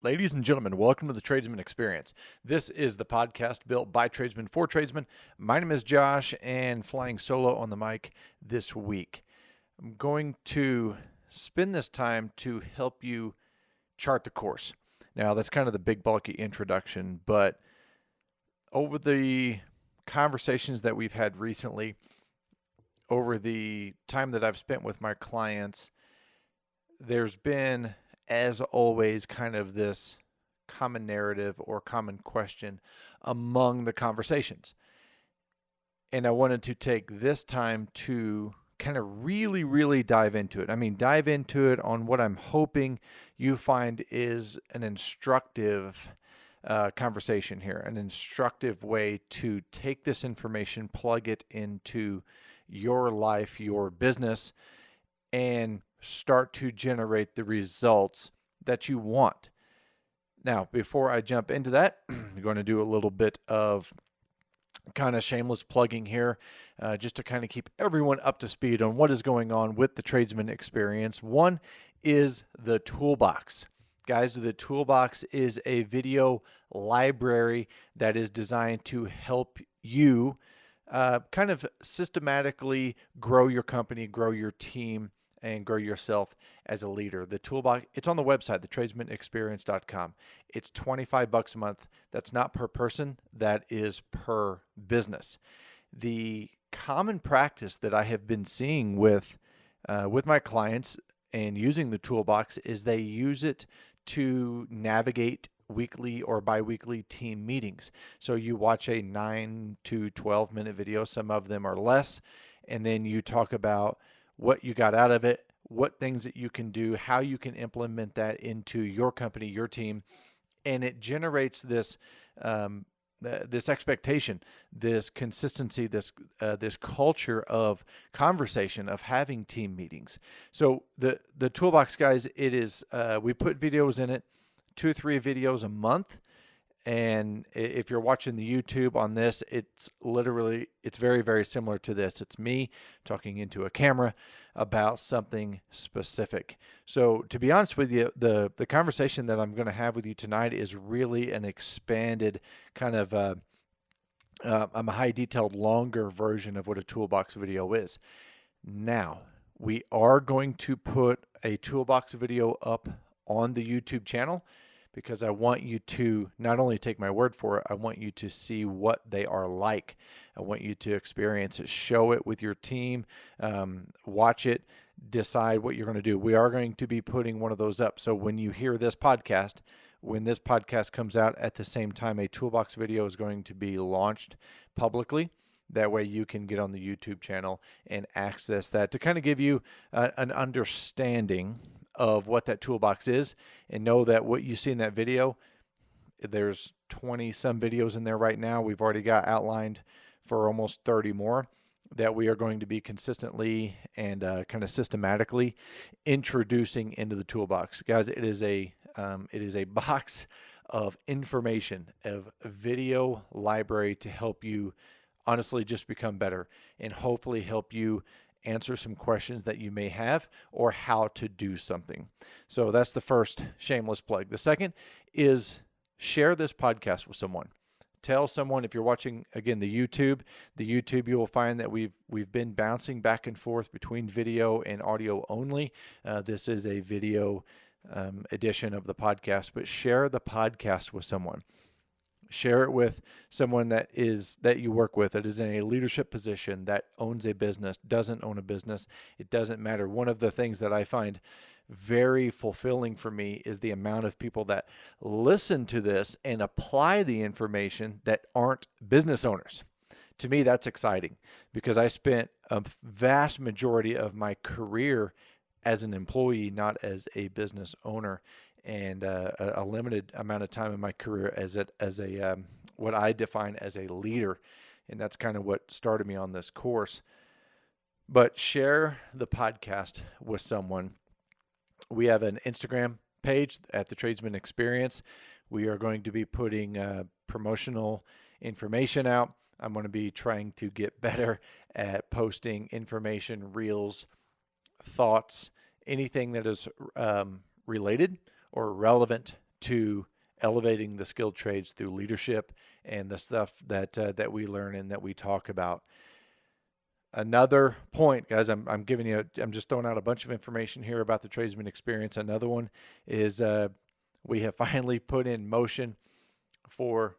Ladies and gentlemen, welcome to the Tradesman Experience. This is the podcast built by tradesmen for tradesmen. My name is Josh, and flying solo on the mic this week. I'm going to spend this time to help you chart the course. Now, that's kind of the big, bulky introduction, but over the conversations that we've had recently, over the time that I've spent with my clients, there's been, as always, kind of this common narrative or common question among the conversations. And I wanted to take this time to kind of really dive into it. I mean, dive into it on what I'm hoping you find is an instructive conversation here, an instructive way to take this information, plug it into your life, your business, and start to generate the results that you want. Now, before I jump into that, I'm going to do a little bit of kind of shameless plugging here, just to kind of keep everyone up to speed on what is going on with the Tradesman Experience. One is the Toolbox. Guys, the Toolbox is a video library that is designed to help you kind of systematically grow your company, grow your team, and grow yourself as a leader. The Toolbox, it's on the website, thetradesmanexperience.com. It's $25 a month. That's not per person, that is per business. The common practice that I have been seeing with my clients and using the Toolbox is they use it to navigate weekly or bi-weekly team meetings. So you watch a 9 to 12 minute video, some of them are less, and then you talk about what you got out of it, what things that you can do, how you can implement that into your company, your team, and it generates this this expectation, this consistency, this culture of conversation, of having team meetings. So the Toolbox, guys, it is we put videos in it, 2 or 3 videos a month. And if you're watching the YouTube on this, it's very similar to this. It's me talking into a camera about something specific. So to be honest with you, the conversation that I'm going to have with you tonight is really an expanded kind of a high detailed, longer version of what a Toolbox video is. Now, we are going to put a Toolbox video up on the YouTube channel, because I want you to not only take my word for it, I want you to see what they are like. I want you to experience it, show it with your team, watch it, decide what you're going to do. We are going to be putting one of those up. So when you hear this podcast, when this podcast comes out at the same time, a Toolbox video is going to be launched publicly. That way you can get on the YouTube channel and access that to kind of give you an understanding of what that Toolbox is, and know that what you see in that video, there's 20 some videos in there right now. We've already got outlined for almost 30 more that we are going to be consistently and kind of systematically introducing into the Toolbox. Guys, it is a box of information, of video library to help you honestly just become better and hopefully help you answer some questions that you may have, or how to do something. So that's the first shameless plug. The second is share this podcast with someone. Tell someone. If you're watching, again, the YouTube, you will find that we've been bouncing back and forth between video and audio only. This is a video edition of the podcast, but share the podcast with someone. Share it with someone that you work with, that is in a leadership position, that owns a business, doesn't own a business. It doesn't matter. One of the things that I find very fulfilling for me is the amount of people that listen to this and apply the information that aren't business owners. To me, that's exciting, because I spent a vast majority of my career as an employee, not as a business owner, and a limited amount of time in my career as a what I define as a leader, and that's kind of what started me on this course. But share the podcast with someone. We have an Instagram page at the Tradesman Experience. We are going to be putting promotional information out. I'm going to be trying to get better at posting information, reels, thoughts, anything that is related or relevant to elevating the skilled trades through leadership and the stuff that we learn and that we talk about. Another point, guys, I'm just throwing out a bunch of information here about the tradesman experience. Another one is we have finally put in motion for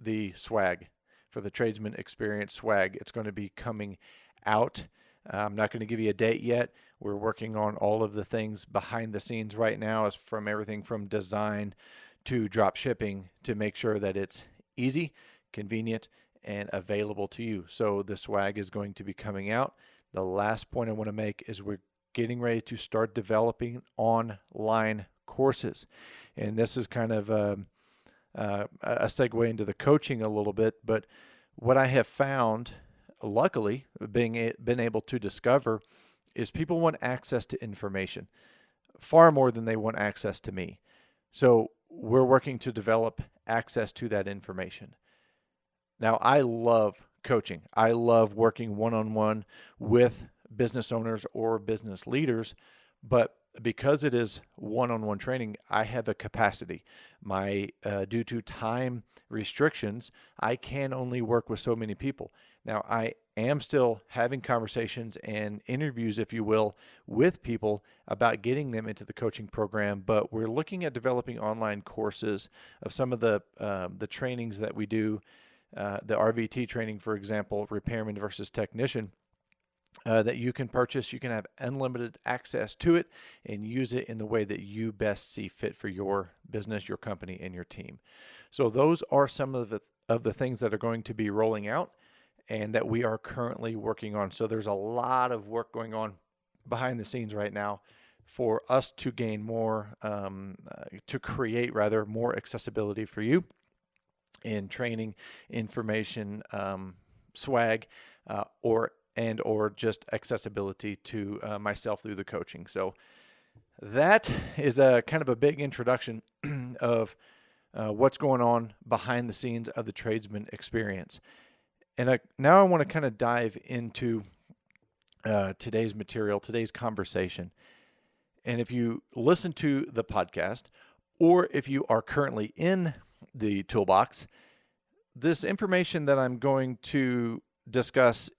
the swag, for the tradesman experience swag. It's going to be coming out. I'm not going to give you a date yet. We're working on all of the things behind the scenes right now, as from everything from design to drop shipping, to make sure that it's easy, convenient, and available to you. So the swag is going to be coming out. The last point I want to make is we're getting ready to start developing online courses. And this is kind of a segue into the coaching a little bit, but what I have found, luckily, been able to discover, is people want access to information far more than they want access to me. So we're working to develop access to that information. Now, I love coaching. I love working one-on-one with business owners or business leaders, but because it is one-on-one training, I have a capacity. Due to time restrictions, I can only work with so many people. Now, I am still having conversations and interviews, if you will, with people about getting them into the coaching program, but we're looking at developing online courses of some of the trainings that we do, the RVT training, for example, repairman versus technician, that you can purchase. You can have unlimited access to it and use it in the way that you best see fit for your business, your company, and your team. So those are some of the things that are going to be rolling out and that we are currently working on. So there's a lot of work going on behind the scenes right now for us to gain more, to create rather more accessibility for you in training, information, swag, or just accessibility to myself through the coaching. So that is a kind of a big introduction of what's going on behind the scenes of the tradesman experience. And now I want to kind of dive into today's material, today's conversation. And if you listen to the podcast, or if you are currently in the toolbox, this information that I'm going to discuss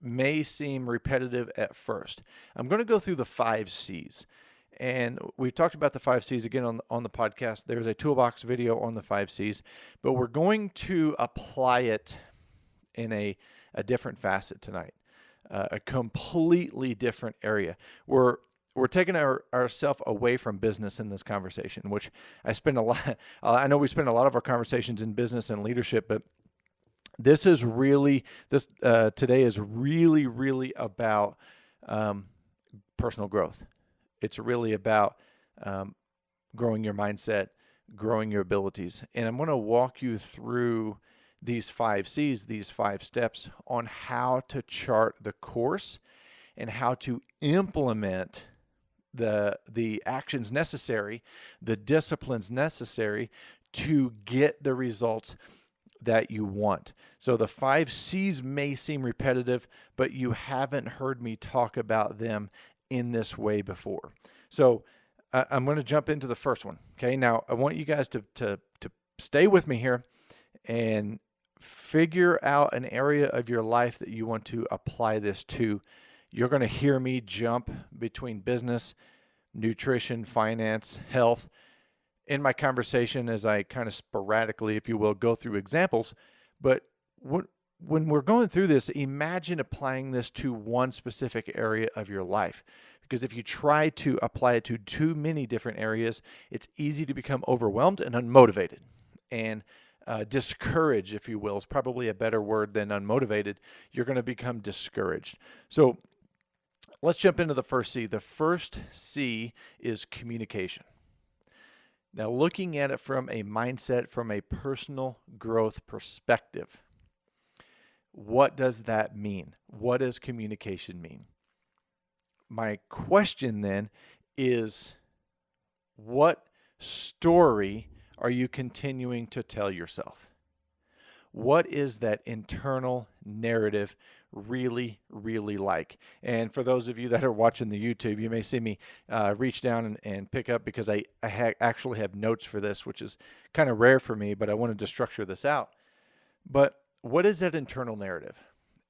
may seem repetitive at first. I'm going to go through the 5 C's. And we've talked about the 5 C's again on the podcast. There's a toolbox video on the 5 C's, but we're going to apply it in a different facet tonight, a completely different area. We're taking ourselves away from business in this conversation, which I spend a lot. I know we spend a lot of our conversations in business and leadership, but today is really about personal growth. It's really about growing your mindset, growing your abilities. And I'm going to walk you through these 5 C's, these 5 steps on how to chart the course and how to implement the actions necessary, the disciplines necessary to get the results that you want. So the 5 C's may seem repetitive, but you haven't heard me talk about them in this way before. So I'm going to jump into the first one. Okay. Now I want you guys to stay with me here and figure out an area of your life that you want to apply this to. You're going to hear me jump between business, nutrition, finance, health in my conversation as I kind of sporadically, if you will, go through examples. But when we're going through this, imagine applying this to one specific area of your life. Because if you try to apply it to too many different areas, it's easy to become overwhelmed and unmotivated. And discouraged, if you will, is probably a better word than unmotivated. You're going to become discouraged. So let's jump into the first C. The first C is communication. Now, looking at it from a mindset, from a personal growth perspective, what does that mean? What does communication mean? My question then is, what story are you continuing to tell yourself? What is that internal narrative really, really like. And for those of you that are watching the YouTube, you may see me reach down and pick up, because I actually have notes for this, which is kind of rare for me, but I wanted to structure this out. But what is that internal narrative?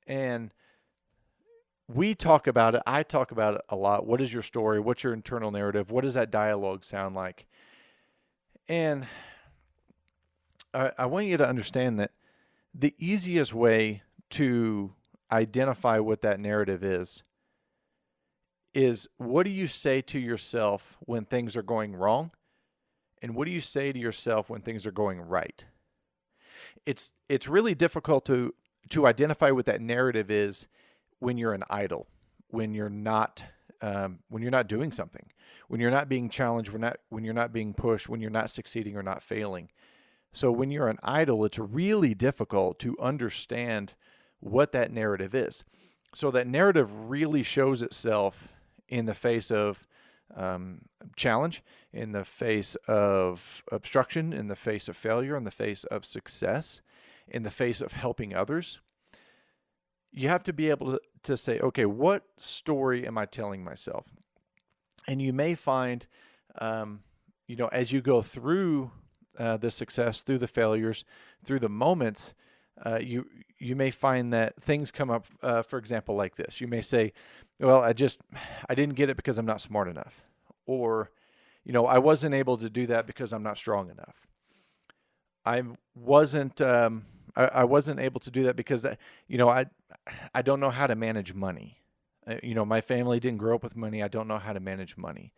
And we talk about it. I talk about it a lot. What is your story? What's your internal narrative? What does that dialogue sound like? And I want you to understand that the easiest way to identify what that narrative is what do you say to yourself when things are going wrong? And what do you say to yourself when things are going right? It's really difficult to identify what that narrative is when you're an idle, when you're not doing something, when you're not being challenged, when you're not being pushed, when you're not succeeding or not failing. So when you're an idle, it's really difficult to understand what that narrative is. So that narrative really shows itself in the face of challenge, in the face of obstruction, in the face of failure, in the face of success, in the face of helping others. You have to be able to say, okay, what story am I telling myself? And you may find, as you go through the success, through the failures, through the moments, you may find that things come up, for example, like this. You may say, well, I didn't get it because I'm not smart enough. Or, I wasn't able to do that because I'm not strong enough. I wasn't able to do that because, I don't know how to manage money. My family didn't grow up with money. I don't know how to manage money.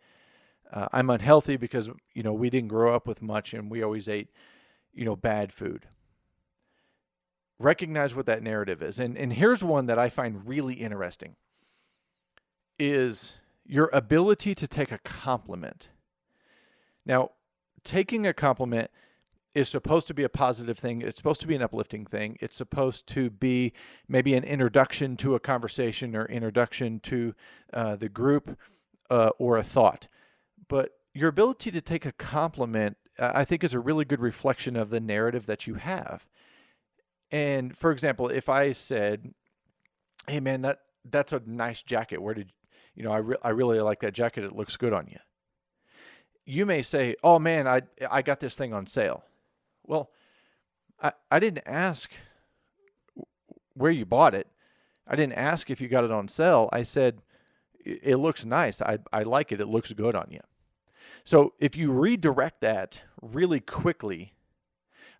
I'm unhealthy because, we didn't grow up with much and we always ate, bad food. Recognize what that narrative is. And here's one that I find really interesting is your ability to take a compliment. Now, taking a compliment is supposed to be a positive thing. It's supposed to be an uplifting thing. It's supposed to be maybe an introduction to a conversation or introduction to the group or a thought. But your ability to take a compliment, I think, is a really good reflection of the narrative that you have. And for example, if I said, "Hey man, that's a nice jacket. Where did I really like that jacket. It looks good on you." You may say, "Oh man, I got this thing on sale." Well, I didn't ask where you bought it. I didn't ask if you got it on sale. I said, "It looks nice. I like it. It looks good on you." So if you redirect that really quickly,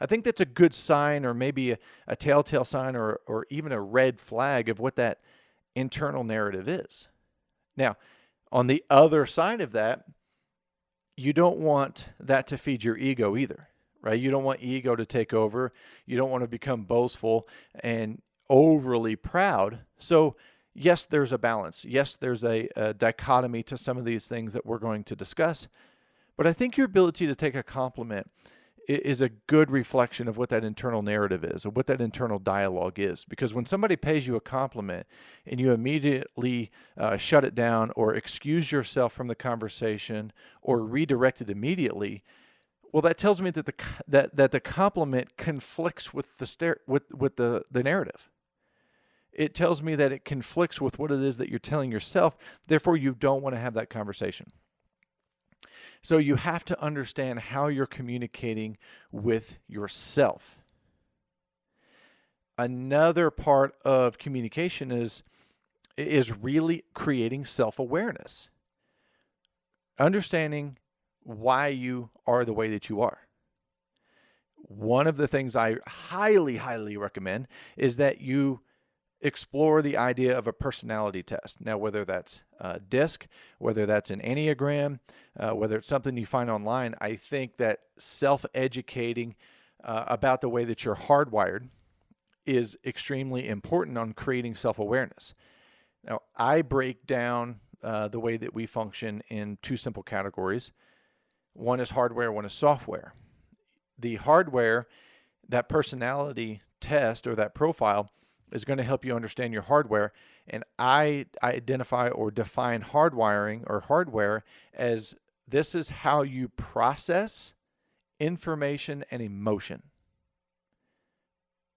I think that's a good sign, or maybe a telltale sign, or even a red flag of what that internal narrative is. Now, on the other side of that, you don't want that to feed your ego either, right? You don't want ego to take over. You don't want to become boastful and overly proud. So yes, there's a balance. Yes, there's a dichotomy to some of these things that we're going to discuss. But I think your ability to take a compliment is a good reflection of what that internal narrative is, or what that internal dialogue is. Because when somebody pays you a compliment and you immediately shut it down, or excuse yourself from the conversation, or redirect it immediately, well, that tells me that the compliment conflicts with the narrative. It tells me that it conflicts with what it is that you're telling yourself. Therefore, you don't want to have that conversation. So you have to understand how you're communicating with yourself. Another part of communication is really creating self-awareness. Understanding why you are the way that you are. One of the things I highly, highly recommend is that you explore the idea of a personality test. Now, whether that's DISC, whether that's an Enneagram, whether it's something you find online, I think that self-educating about the way that you're hardwired is extremely important on creating self-awareness. Now, I break down the way that we function in two simple categories. One is hardware, one is software. The hardware, that personality test or that profile, is going to help you understand your hardware. And I identify or define hardwiring or hardware as this is how you process information and emotion.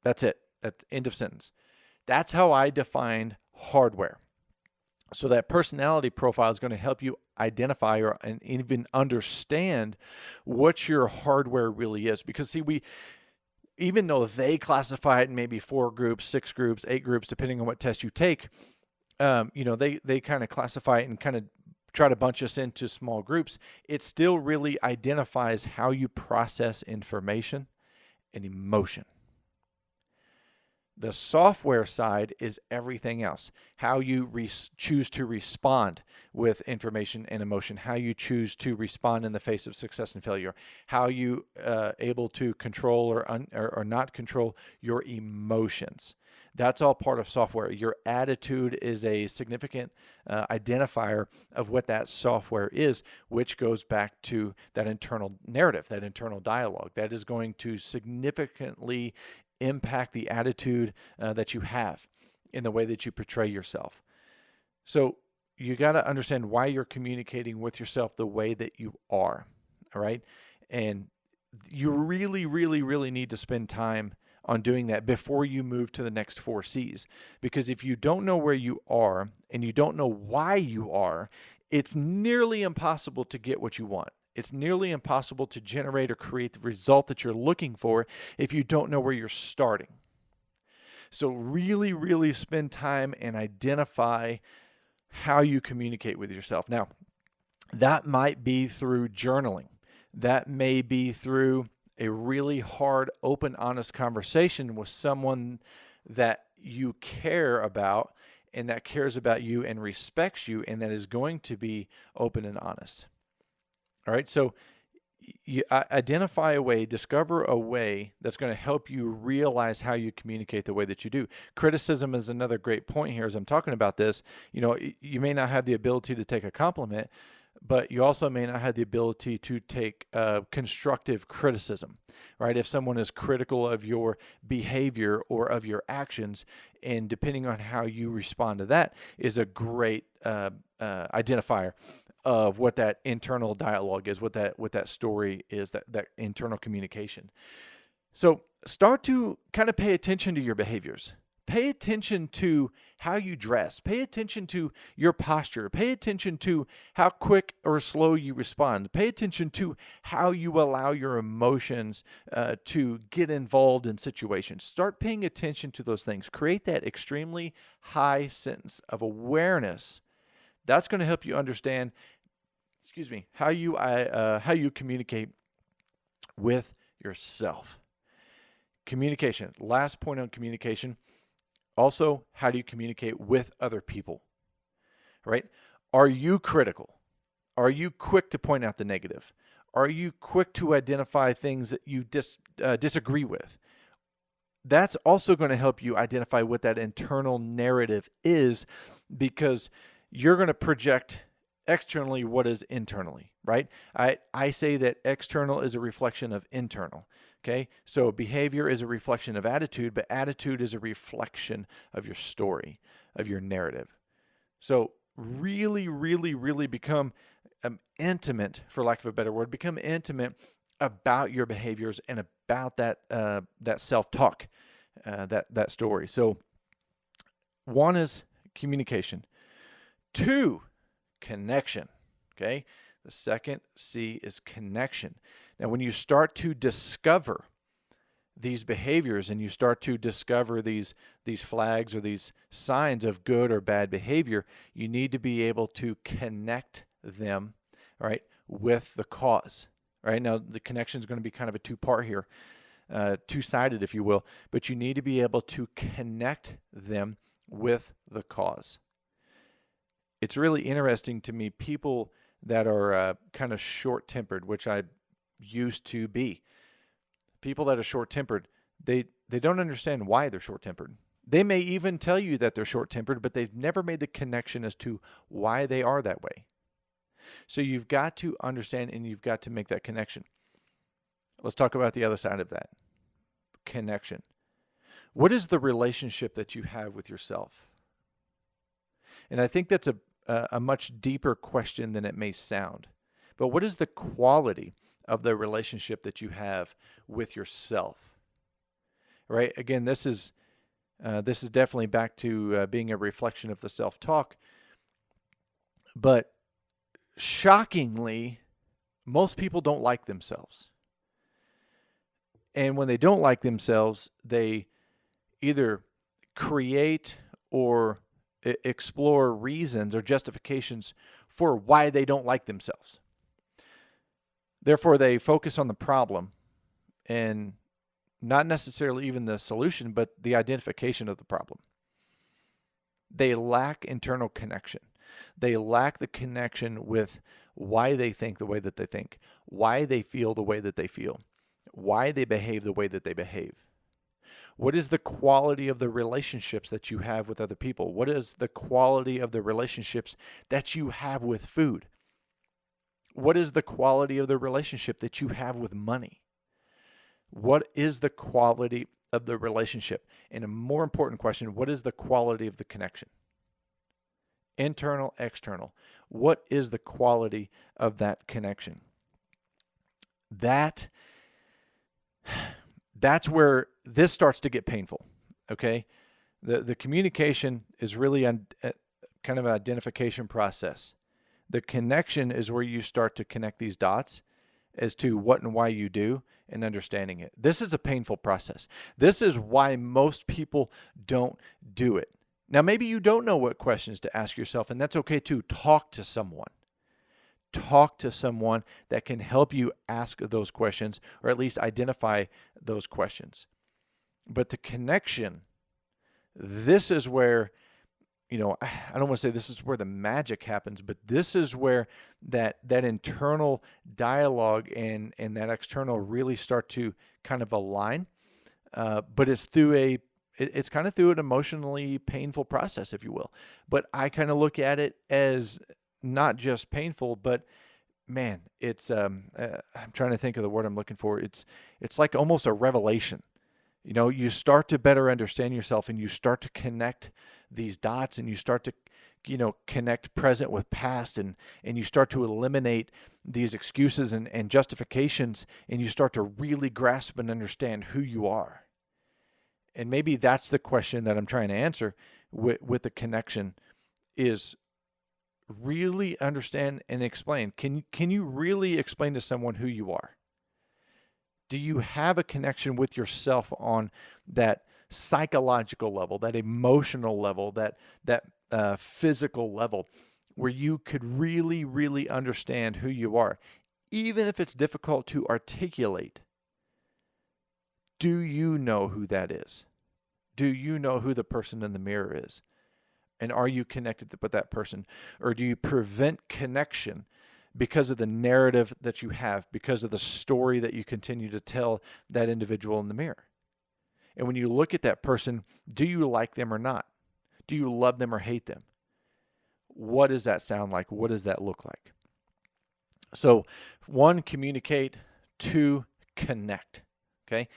That's it. That's end of sentence. That's how I define hardware. So that personality profile is going to help you identify and even understand what your hardware really is. Because see, even though they classify it in maybe 4 groups, 6 groups, 8 groups, depending on what test you take, they kind of classify it and kind of try to bunch us into small groups. It still really identifies how you process information and emotion. The software side is everything else. How you choose to respond with information and emotion, how you choose to respond in the face of success and failure, how you able to control or not control your emotions. That's all part of software. Your attitude is a significant identifier of what that software is, which goes back to that internal narrative, that internal dialogue. That is going to significantly impact the attitude that you have in the way that you portray yourself. So you got to understand why you're communicating with yourself the way that you are, all right? And you really, really, really need to spend time on doing that before you move to the next 4 C's. Because if you don't know where you are and you don't know why you are, it's nearly impossible to get what you want. It's nearly impossible to generate or create the result that you're looking for if you don't know where you're starting. So really, really spend time and identify how you communicate with yourself. Now, that might be through journaling. That may be through a really hard, open, honest conversation with someone that you care about and that cares about you and respects you and that is going to be open and honest. All right, so you identify a way, discover a way that's going to help you realize how you communicate the way that you do. Criticism is another great point here as I'm talking about this. You may not have the ability to take a compliment, but you also may not have the ability to take constructive criticism, right? If someone is critical of your behavior or of your actions, and depending on how you respond to that is a great identifier of what that internal dialogue is, what that story is, that internal communication. So start to kind of pay attention to your behaviors. Pay attention to how you dress. Pay attention to your posture. Pay attention to how quick or slow you respond. Pay attention to how you allow your emotions to get involved in situations. Start paying attention to those things. Create that extremely high sense of awareness. That's going to help you understand, how you communicate with yourself. Communication. Last point on communication. Also, how do you communicate with other people? Right? Are you critical? Are you quick to point out the negative? Are you quick to identify things that you disagree with? That's also going to help you identify what that internal narrative is, because you're going to project externally what is internally, right? I say that external is a reflection of internal. Okay, so behavior is a reflection of attitude, but attitude is a reflection of your story, of your narrative. So really, really, really become intimate, for lack of a better word, become intimate about your behaviors and about that self-talk, that story. So 1 is communication. 2, connection. Okay, the second C is connection. Now, when you start to discover these behaviors and you start to discover these flags or these signs of good or bad behavior, you need to be able to connect them, right, with the cause. Right? Now, the connection is going to be kind of a 2-part here, 2-sided, if you will, but you need to be able to connect them with the cause. It's really interesting to me, people that are kind of short-tempered, which I used to be. People that are short-tempered, they don't understand why they're short-tempered. They may even tell you that they're short-tempered, but they've never made the connection as to why they are that way. So you've got to understand and you've got to make that connection. Let's talk about the other side of that. Connection. What is the relationship that you have with yourself? And I think that's a much deeper question than it may sound. But what is the quality of the relationship that you have with yourself? Right? Again, this is This is definitely back to being a reflection of the self-talk. But shockingly, most people don't like themselves. And when they don't like themselves, they either create or explore reasons or justifications for why they don't like themselves. Therefore, they focus on the problem and not necessarily even the solution, but the identification of the problem. They lack internal connection. They lack the connection with why they think the way that they think, why they feel the way that they feel, why they behave the way that they behave. What is the quality of the relationships that you have with other people? What is the quality of the relationships that you have with food? What is the quality of the relationship that you have with money? What is the quality of the relationship? And a more important question, what is the quality of the connection? Internal, external. What is the quality of that connection? That's where this starts to get painful, okay? The communication is really kind of an identification process. The connection is where you start to connect these dots as to what and why you do and understanding it. This is a painful process. This is why most people don't do it. Now, maybe you don't know what questions to ask yourself, and that's okay too. Talk to someone. Talk to someone that can help you ask those questions or at least identify those questions. But the connection, this is where, I don't want to say this is where the magic happens, but this is where that internal dialogue and that external really start to kind of align. But it's it's kind of through an emotionally painful process, if you will. But I kind of look at it as not just painful, but man, it's I'm trying to think of the word I'm looking for. It's like almost a revelation. You start to better understand yourself and you start to connect these dots and you start to, connect present with past and you start to eliminate these excuses and justifications and you start to really grasp and understand who you are. And maybe that's the question that I'm trying to answer with the connection is really understand and explain. Can you really explain to someone who you are? Do you have a connection with yourself on that psychological level, that emotional level, that physical level, where you could really, really understand who you are, even if it's difficult to articulate? Do you know who that is? Do you know who the person in the mirror is? And are you connected with that person? Or do you prevent connection because of the narrative that you have, because of the story that you continue to tell that individual in the mirror? And when you look at that person, do you like them or not? Do you love them or hate them? What does that sound like? What does that look like? So 1, communicate. 2, connect. Okay.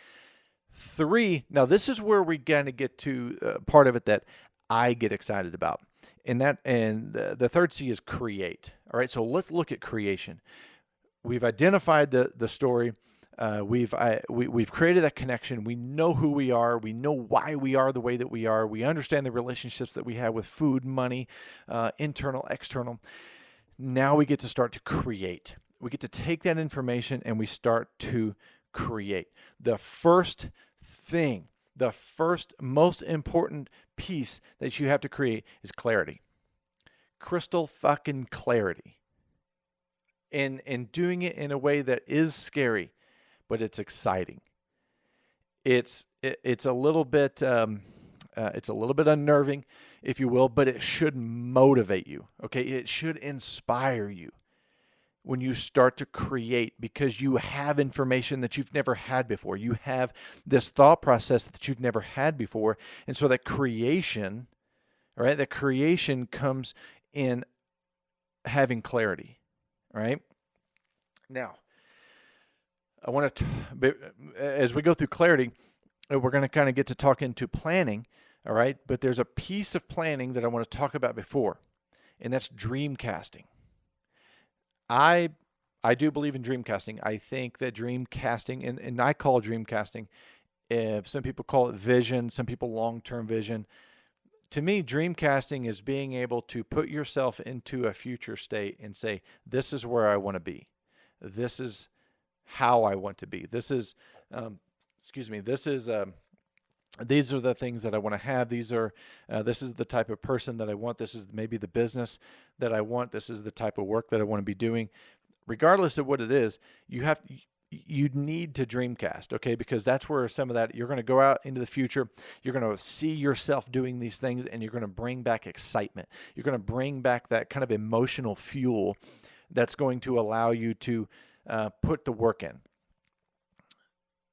3, now this is where we kind of get to part of it that I get excited about. And the third C is create. All right, so let's look at creation. We've identified the story. We've created that connection. We know who we are. We know why we are the way that we are. We understand the relationships that we have with food, money, internal, external. Now we get to start to create. We get to take that information and we start to create. The first thing, the first most important piece that you have to create is clarity. Crystal fucking clarity. And doing it in a way that is scary, but it's exciting. It's a little bit unnerving, if you will, but it should motivate you. Okay, it should inspire you when you start to create, because you have information that you've never had before. You have this thought process that you've never had before. And so that creation, right, that creation comes in having clarity, right? Now, I want to, as we go through clarity, we're going to kind of get to talk into planning, all right? But there's a piece of planning that I want to talk about before, and that's dream casting. I do believe in dream casting. I think that dream casting, and I call dream casting, Some people call it vision, some people long-term vision. To me, dream casting is being able to put yourself into a future state and say, this is where I want to be. This is how I want to be. This is, these are the things that I want to have. This is the type of person that I want. This is maybe the business that I want. This is the type of work that I want to be doing. Regardless of what it is, you need to dreamcast, okay? Because that's where some of that, you're going to go out into the future. You're going to see yourself doing these things, and you're going to bring back excitement. You're going to bring back that kind of emotional fuel that's going to allow you to put the work in.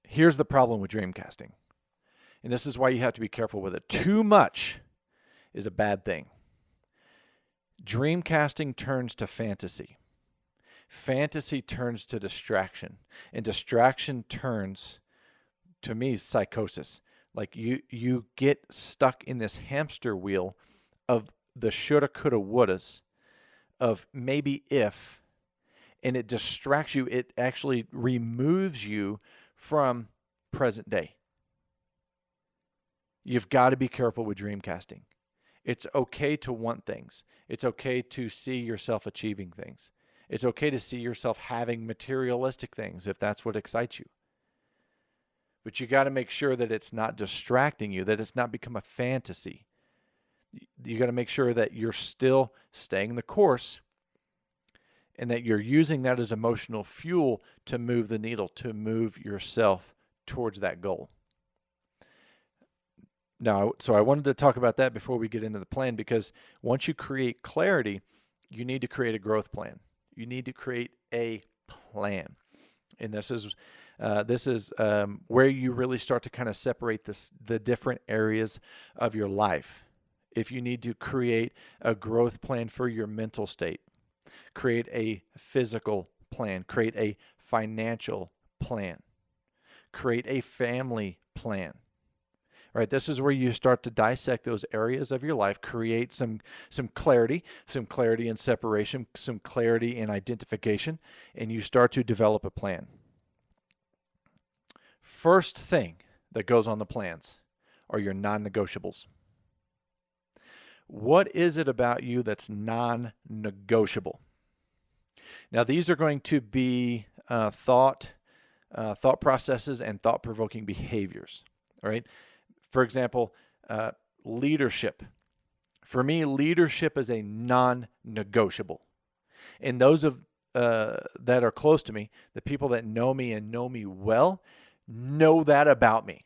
Here's the problem with dreamcasting, and this is why you have to be careful with it. Too much is a bad thing. Dreamcasting turns to fantasy. Fantasy turns to distraction, and distraction turns, to me, psychosis. Like you get stuck in this hamster wheel of the shoulda, coulda, wouldas, of maybe if, and it distracts you. It actually removes you from present day. You've got to be careful with dreamcasting. It's okay to want things. It's okay to see yourself achieving things. It's okay to see yourself having materialistic things if that's what excites you. But you got to make sure that it's not distracting you, that it's not become a fantasy. You got to make sure that you're still staying the course and that you're using that as emotional fuel to move the needle, to move yourself towards that goal. Now, so I wanted to talk about that before we get into the plan, because once you create clarity, you need to create a growth plan. You need to create a plan. And this is where you really start to kind of separate the different areas of your life. If you need to create a growth plan for your mental state, create a physical plan, create a financial plan, create a family plan. Right, this is where you start to dissect those areas of your life, create some clarity in separation, some clarity in identification, and you start to develop a plan. First thing that goes on the plans are your non-negotiables. What is it about you that's non-negotiable? Now, these are going to be thought processes and thought-provoking behaviors, all right? For example, leadership. For me, leadership is a non-negotiable. And those that are close to me, the people that know me and know me well, know that about me.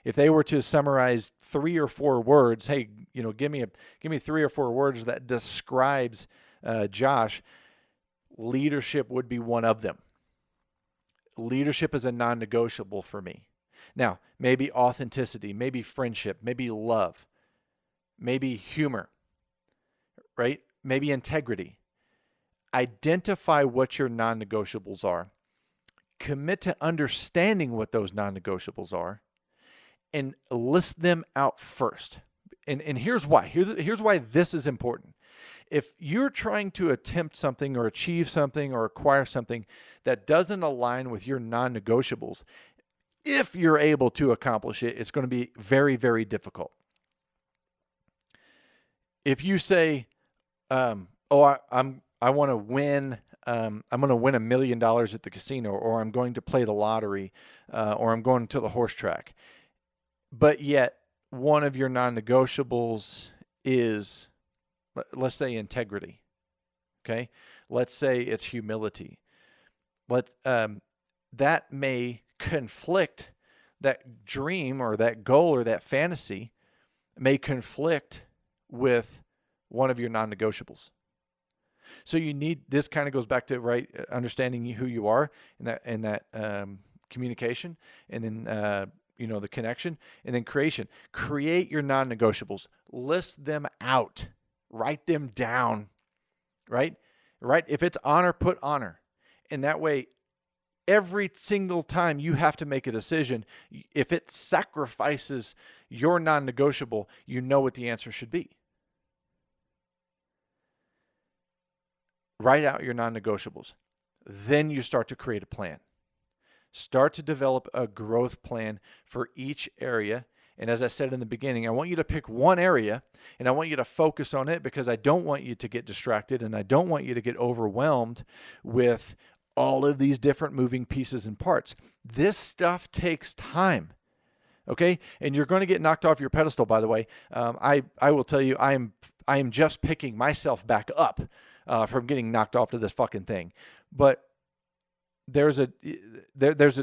If they were to summarize 3 or 4 words, hey, give me 3 or 4 words that describes Josh, leadership would be one of them. Leadership is a non-negotiable for me. Now, maybe authenticity, maybe friendship, maybe love, maybe humor, right? Maybe integrity. Identify what your non-negotiables are. Commit to understanding what those non-negotiables are and list them out first. And here's why. Here's why this is important. If you're trying to attempt something or achieve something or acquire something that doesn't align with your non-negotiables, if you're able to accomplish it, it's going to be very, very difficult. If you say, I want to win, I'm going to win $1 million at the casino, or I'm going to play the lottery, or I'm going to the horse track, but yet one of your non-negotiables is, let's say, integrity. Okay, let's say it's humility. That may conflict, that dream or that goal or that fantasy may conflict with one of your non-negotiables. So you need, this kind of goes back to, right, understanding who you are in that communication, and then the connection, and then creation. Create your non-negotiables. List them out. Write them down. Right? If it's honor, put honor. And that way, every single time you have to make a decision, if it sacrifices your non-negotiable, you know what the answer should be. Write out your non-negotiables. Then you start to create a plan. Start to develop a growth plan for each area. And as I said in the beginning, I want you to pick one area and I want you to focus on it, because I don't want you to get distracted and I don't want you to get overwhelmed with all of these different moving pieces and parts. This stuff takes time. Okay? And you're going to get knocked off your pedestal, by the way. I will tell you, I am just picking myself back up from getting knocked off to this fucking thing. But there's a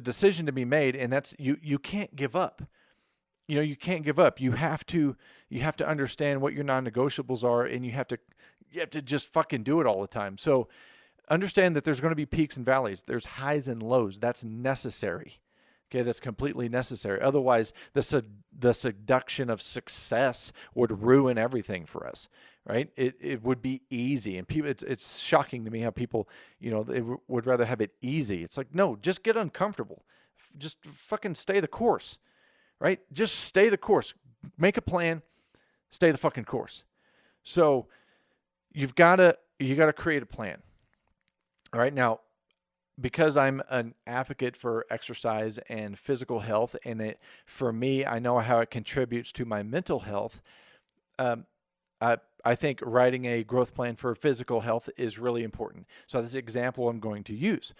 decision to be made, and that's you can't give up. You can't give up. You have to understand what your non-negotiables are, and you have to just fucking do it all the time. So understand that there's going to be peaks and valleys. There's highs and lows. That's necessary. Okay, that's completely necessary. Otherwise, the seduction of success would ruin everything for us, right? It would be easy, and people. It's shocking to me how people, they would rather have it easy. It's like, no, just get uncomfortable. Just fucking stay the course, right? Just stay the course. Make a plan. Stay the fucking course. So you got to create a plan. All right, now, because I'm an advocate for exercise and physical health, and for me, I know how it contributes to my mental health. I think writing a growth plan for physical health is really important. So this example I'm going to use.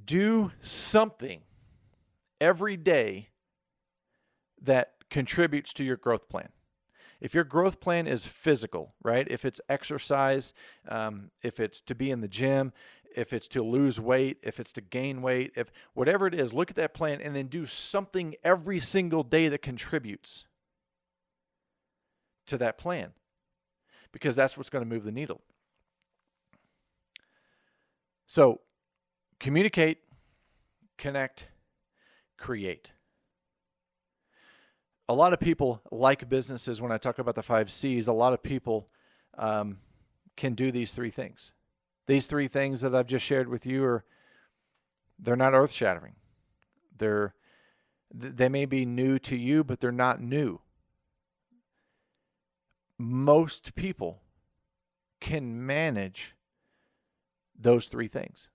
Do something every day that contributes to your growth plan. If your growth plan is physical, right? If it's exercise, if it's to be in the gym, if it's to lose weight, if it's to gain weight, if whatever it is, look at that plan and then do something every single day that contributes to that plan, because that's what's going to move the needle. So communicate, connect, create. A lot of people like businesses. When I talk about the 5 C's, a lot of people can do these 3 things. These 3 things that I've just shared with you they're not earth-shattering. They may be new to you, but they're not new. Most people can manage those 3 things.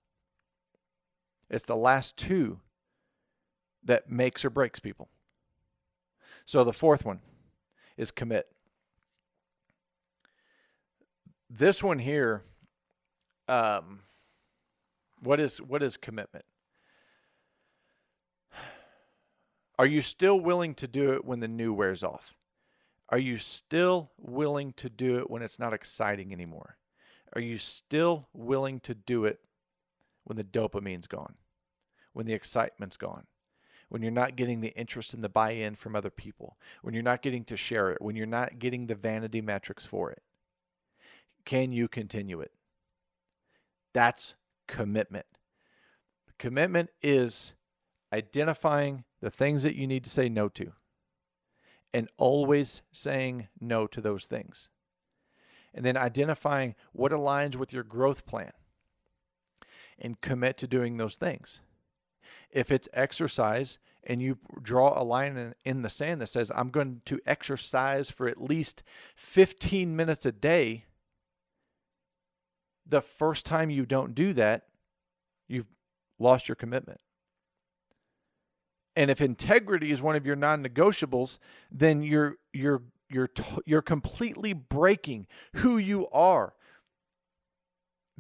It's the last 2 that makes or breaks people. So the 4th one is commit. This one here, what is commitment? Are you still willing to do it when the new wears off? Are you still willing to do it when it's not exciting anymore? Are you still willing to do it when the dopamine's gone? When the excitement's gone? When you're not getting the interest and the buy-in from other people? When you're not getting to share it? When you're not getting the vanity metrics for it? Can you continue it? That's commitment. Commitment is identifying the things that you need to say no to, and always saying no to those things. And then identifying what aligns with your growth plan and commit to doing those things. If it's exercise and you draw a line in the sand that says, I'm going to exercise for at least 15 minutes a day, the first time you don't do that, you've lost your commitment. And if integrity is one of your non-negotiables, then you're completely breaking who you are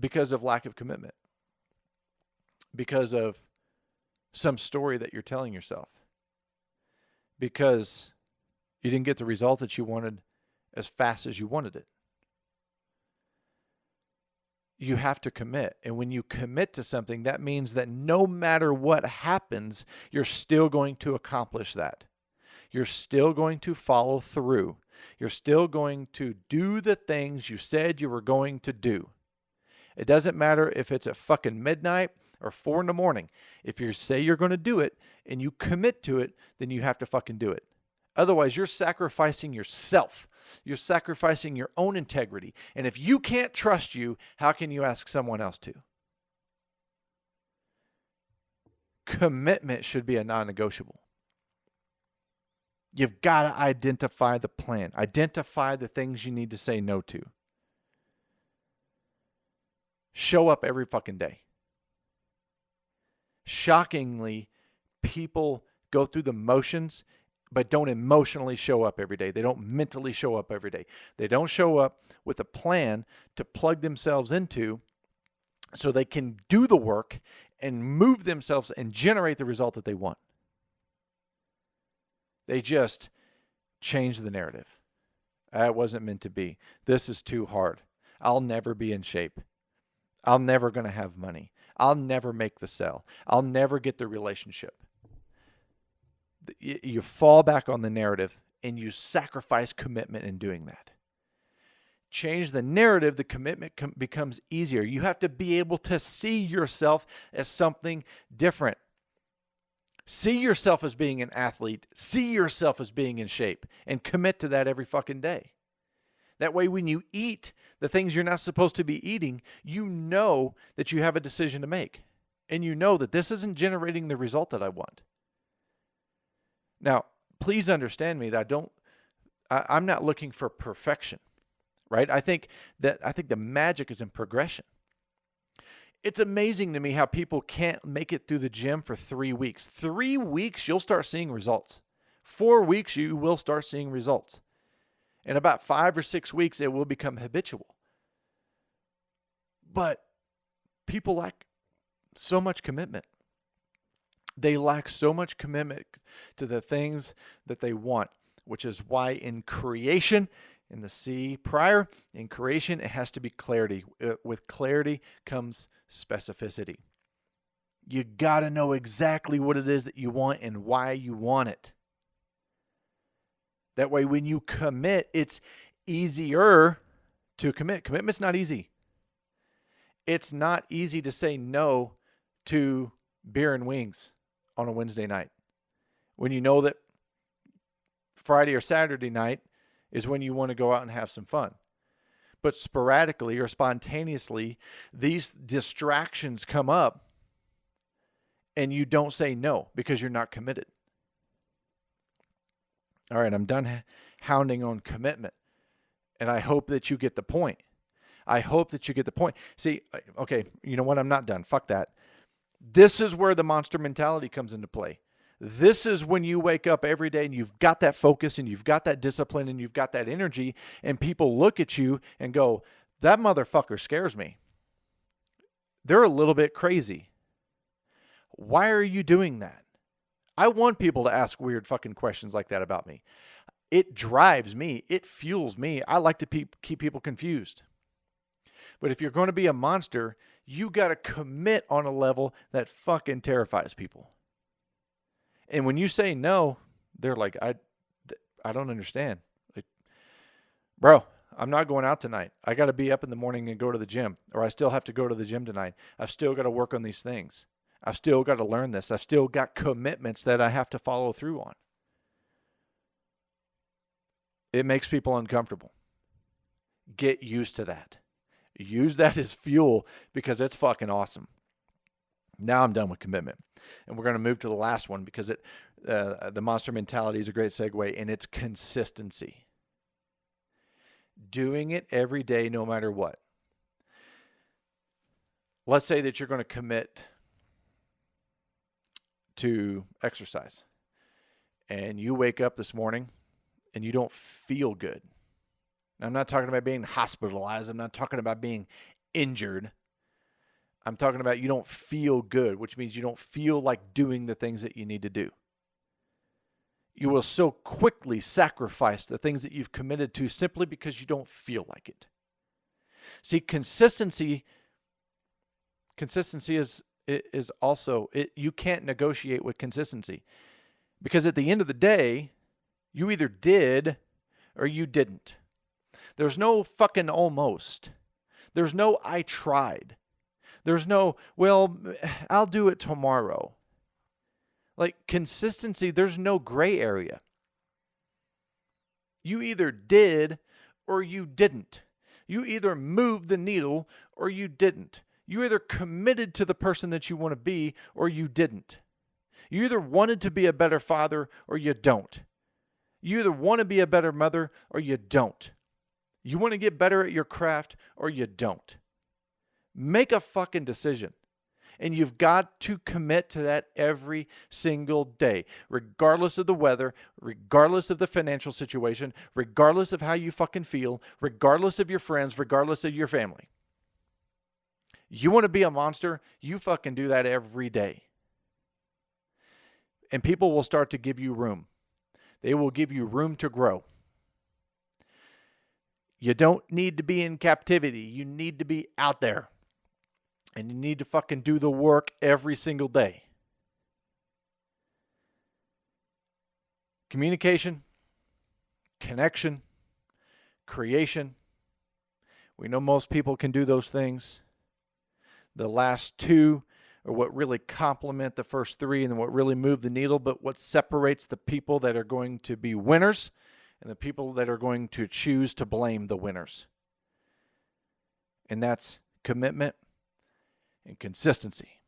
because of lack of commitment, because of some story that you're telling yourself, because you didn't get the result that you wanted as fast as you wanted it. You have to commit. And when you commit to something, that means that no matter what happens, you're still going to accomplish that. You're still going to follow through. You're still going to do the things you said you were going to do. It doesn't matter if it's at fucking midnight or 4 a.m. If you say you're going to do it and you commit to it, then you have to fucking do it. Otherwise, you're sacrificing yourself. You're sacrificing your own integrity. And if you can't trust you, how can you ask someone else to? Commitment should be a non-negotiable. You've got to identify the plan. Identify the things you need to say no to. Show up every fucking day. Shockingly, people go through the motions but don't emotionally show up every day. They don't mentally show up every day. They don't show up with a plan to plug themselves into so they can do the work and move themselves and generate the result that they want. They just change the narrative. That wasn't meant to be. This is too hard. I'll never be in shape. I'm never going to have money. I'll never make the sale. I'll never get the relationship. You fall back on the narrative and you sacrifice commitment in doing that. Change the narrative, the commitment becomes easier. You have to be able to see yourself as something different. See yourself as being an athlete. See yourself as being in shape and commit to that every fucking day. That way, when you eat the things you're not supposed to be eating, you know that you have a decision to make. And you know that this isn't generating the result that I want. Now, please understand me that I'm not looking for perfection, right? I think the magic is in progression. It's amazing to me how people can't make it through the gym for 3 weeks. 3 weeks, you'll start seeing results. 4 weeks, you will start seeing results. In about 5 or 6 weeks, it will become habitual. But people lack so much commitment. They lack so much commitment to the things that they want, which is why in creation, in the C prior, in creation, it has to be clarity. With clarity comes specificity. You got to know exactly what it is that you want and why you want it. That way, when you commit, it's easier to commit. Commitment's not easy. It's not easy to say no to beer and wings on a Wednesday night when you know that Friday or Saturday night is when you want to go out and have some fun. But sporadically or spontaneously, these distractions come up and you don't say no because you're not committed. All right, I'm done hounding on commitment. And I hope that you get the point. I hope that you get the point. See, okay, you know what? I'm not done. Fuck that. This is where the monster mentality comes into play. This is when you wake up every day and you've got that focus and you've got that discipline and you've got that energy and people look at you and go, that motherfucker scares me. They're a little bit crazy. Why are you doing that? I want people to ask weird fucking questions like that about me. It drives me. It fuels me. I like to keep people confused. But if you're going to be a monster, you got to commit on a level that fucking terrifies people. And when you say no, they're like, I don't understand. Like, bro, I'm not going out tonight. I got to be up in the morning and go to the gym. Or I still have to go to the gym tonight. I've still got to work on these things. I've still got to learn this. I've still got commitments that I have to follow through on. It makes people uncomfortable. Get used to that. Use that as fuel because it's fucking awesome. Now I'm done with commitment. And we're going to move to the last one because the monster mentality is a great segue, and it's consistency. Doing it every day no matter what. Let's say that you're going to commit to exercise. And you wake up this morning and you don't feel good. Now, I'm not talking about being hospitalized. I'm not talking about being injured. I'm talking about you don't feel good, which means you don't feel like doing the things that you need to do. You will so quickly sacrifice the things that you've committed to simply because you don't feel like it. See, consistency is also, you can't negotiate with consistency. Because at the end of the day, you either did or you didn't. There's no fucking almost. There's no I tried. There's no, well, I'll do it tomorrow. Like consistency, there's no gray area. You either did or you didn't. You either moved the needle or you didn't. You either committed to the person that you want to be or you didn't. You either wanted to be a better father or you don't. You either want to be a better mother or you don't. You want to get better at your craft or you don't. Make a fucking decision. And you've got to commit to that every single day, regardless of the weather, regardless of the financial situation, regardless of how you fucking feel, regardless of your friends, regardless of your family. You want to be a monster? You fucking do that every day. And people will start to give you room. They will give you room to grow. You don't need to be in captivity. You need to be out there. And you need to fucking do the work every single day. Communication, connection, creation. We know most people can do those things. The last two are what really complement the first three and what really move the needle, but what separates the people that are going to be winners and the people that are going to choose to blame the winners. And that's commitment and consistency.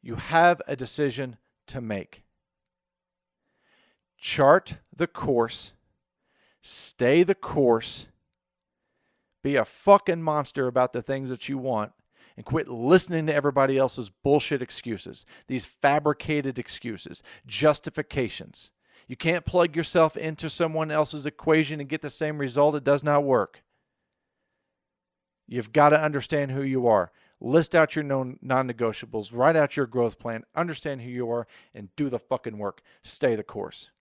You have a decision to make. Chart the course, stay the course, be a fucking monster about the things that you want, and quit listening to everybody else's bullshit excuses, these fabricated excuses, justifications. You can't plug yourself into someone else's equation and get the same result. It does not work. You've got to understand who you are. List out your non-negotiables. Write out your growth plan. Understand who you are and do the fucking work. Stay the course.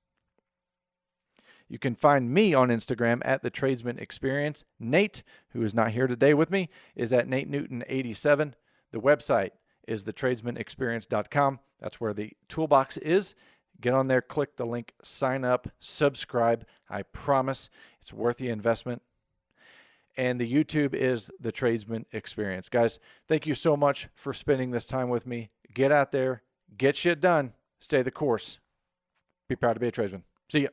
You can find me on Instagram at The Tradesman Experience. Nate, who is not here today with me, is at Nate Newton 87. The website is thetradesmanexperience.com. That's where the toolbox is. Get on there, click the link, sign up, subscribe. I promise it's worth the investment. And the YouTube is The Tradesman Experience. Guys, thank you so much for spending this time with me. Get out there, get shit done, stay the course. Be proud to be a tradesman. See ya.